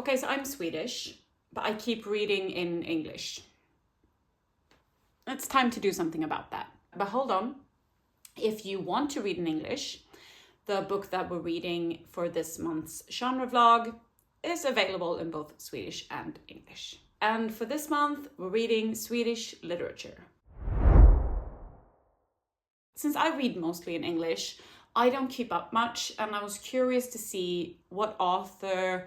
Okay, so I'm Swedish, but I keep reading in English. It's time to do something about that. But hold on. If you want to read in English, the book that we're reading for this month's genre vlog is available in both Swedish and English. And for this month, we're reading Swedish literature. Since I read mostly in English, I don't keep up much, and I was curious to see what author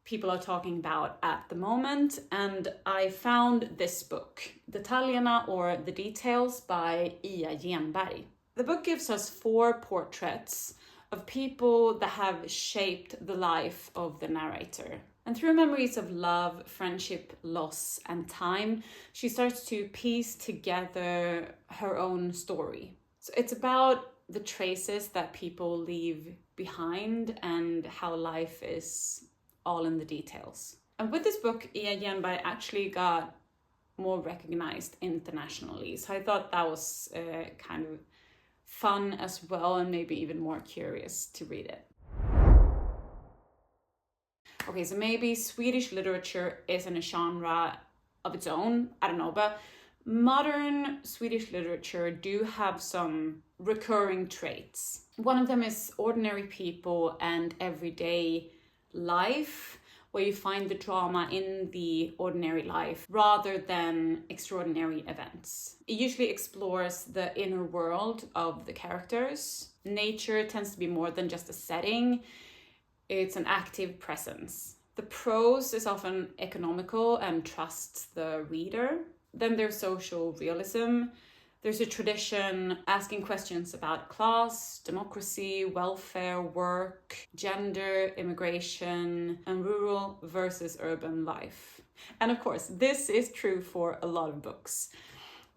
people are talking about at the moment, and I found this book, Detaljerna, or The Details, by Ia Genberg. The book gives us 4 portraits of people that have shaped the life of the narrator. And through memories of love, friendship, loss, and time, she starts to piece together her own story. So it's about the traces that people leave behind and how life is all in the details. And with this book, Ia Genberg actually got more recognized internationally. So I thought that was kind of fun as well, and maybe even more curious to read it. Okay, so maybe Swedish literature isn't a genre of its own, I don't know, but modern Swedish literature do have some recurring traits. One of them is ordinary people and everyday life, where you find the drama in the ordinary life rather than extraordinary events. It usually explores the inner world of the characters. Nature tends to be more than just a setting, it's an active presence. The prose is often economical and trusts the reader. Then there's social realism. There's a tradition asking questions about class, democracy, welfare, work, gender, immigration, and rural versus urban life. And of course, this is true for a lot of books.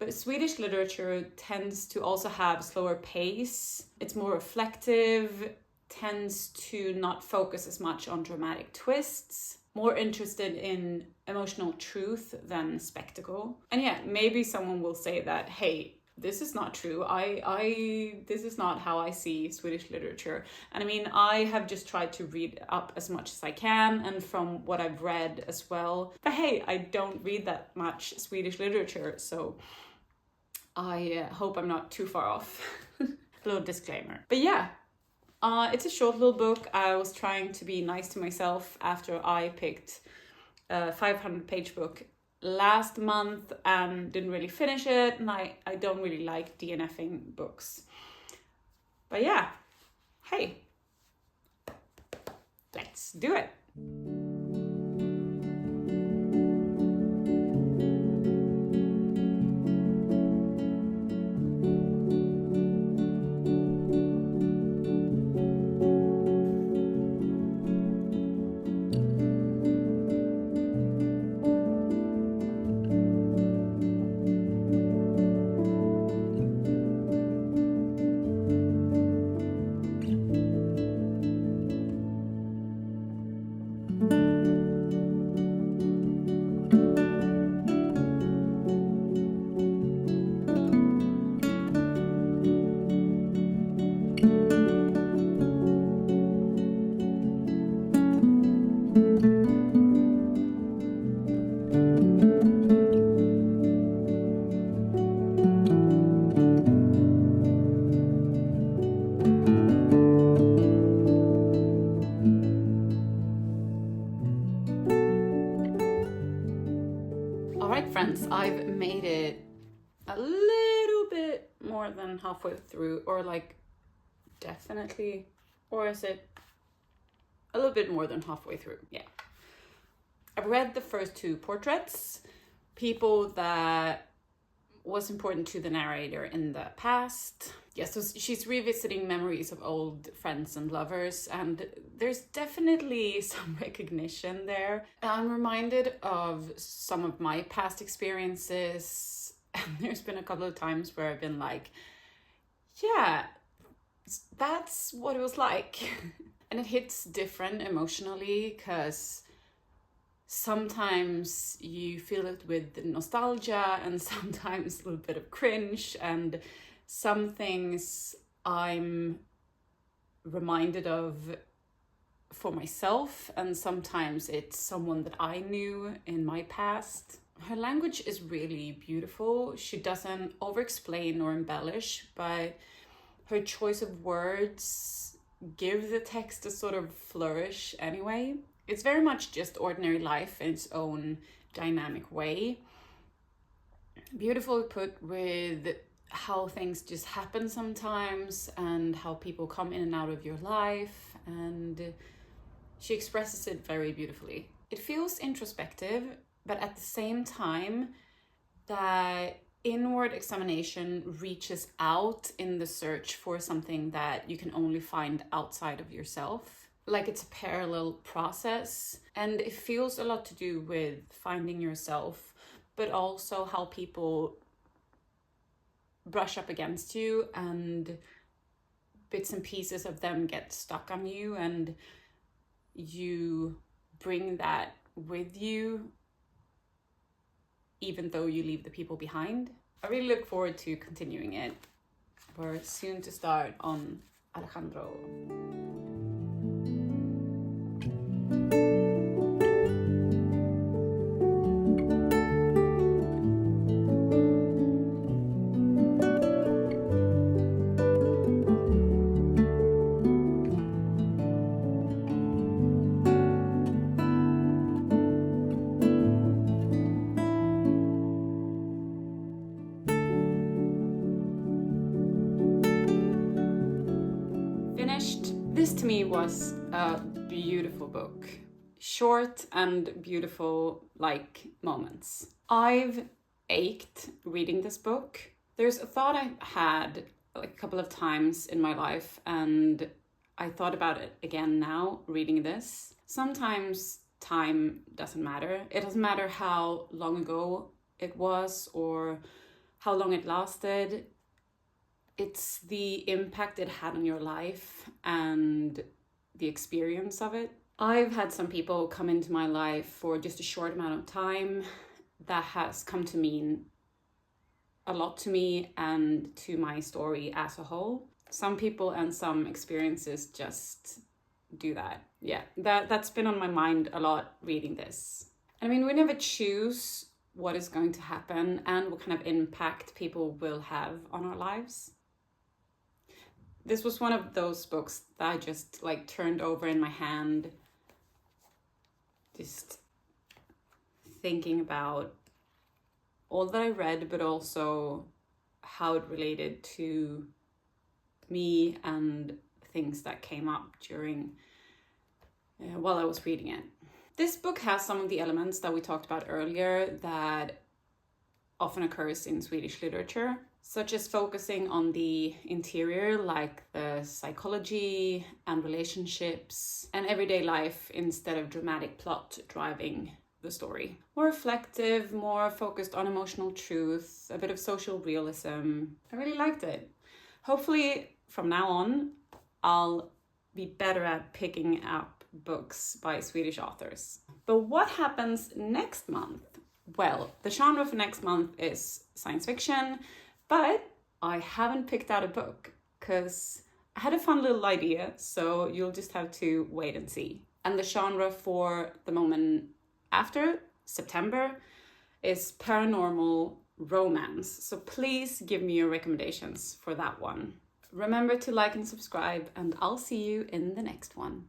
But Swedish literature tends to also have a slower pace. It's more reflective, tends to not focus as much on dramatic twists, more interested in emotional truth than spectacle. And yeah, maybe someone will say that, hey, this is not true. This is not how I see Swedish literature. And I mean, I have just tried to read up as much as I can, and from what I've read as well. But hey, I don't read that much Swedish literature, so I hope I'm not too far off. A little disclaimer. But yeah, it's a short little book. I was trying to be nice to myself after I picked a 500-page book last month and didn't really finish it, and I don't really like DNFing books. But yeah, hey, let's do it. Friends, I've made it a little bit more than halfway through, or like definitely, or is it a little bit more than halfway through? Yeah. I've read the first 2 portraits, people that was important to the narrator in the past. Yeah, so she's revisiting memories of old friends and lovers, and there's definitely some recognition there. I'm reminded of some of my past experiences, and there's been a couple of times where I've been like, yeah, that's what it was like. And it hits different emotionally, because sometimes you feel it with nostalgia and sometimes a little bit of cringe, and some things I'm reminded of for myself, and sometimes it's someone that I knew in my past. Her language is really beautiful. She doesn't over-explain or embellish, but her choice of words give the text a sort of flourish anyway. It's very much just ordinary life in its own dynamic way. Beautifully put with how things just happen sometimes and how people come in and out of your life, and she expresses it very beautifully. It feels introspective, but at the same time, that inward examination reaches out in the search for something that you can only find outside of yourself. Like it's a parallel process, and it feels a lot to do with finding yourself, but also how people brush up against you and bits and pieces of them get stuck on you, and you bring that with you even though you leave the people behind. I really look forward to continuing it. We're soon to start on Alejandro. This to me was a beautiful book. Short and beautiful, like moments. I've ached reading this book. There's a thought I had like a couple of times in my life, and I thought about it again now reading this. Sometimes time doesn't matter. It doesn't matter how long ago it was or how long it lasted. It's the impact it had on your life and the experience of it. I've had some people come into my life for just a short amount of time that has come to mean a lot to me and to my story as a whole. Some people and some experiences just do that. Yeah, that's been on my mind a lot reading this. I mean, we never choose what is going to happen and what kind of impact people will have on our lives. This was one of those books that I just like turned over in my hand, just thinking about all that I read, but also how it related to me and things that came up during while I was reading it. This book has some of the elements that we talked about earlier that often occurs in Swedish literature, such as focusing on the interior, like the psychology and relationships and everyday life instead of dramatic plot driving the story. More reflective, more focused on emotional truth, a bit of social realism. I really liked it. Hopefully from now on, I'll be better at picking up books by Swedish authors. But what happens next month? Well, the genre for next month is science fiction, but I haven't picked out a book because I had a fun little idea, so you'll just have to wait and see. And the genre for the moment after September is paranormal romance. So please give me your recommendations for that one. Remember to like and subscribe, and I'll see you in the next one.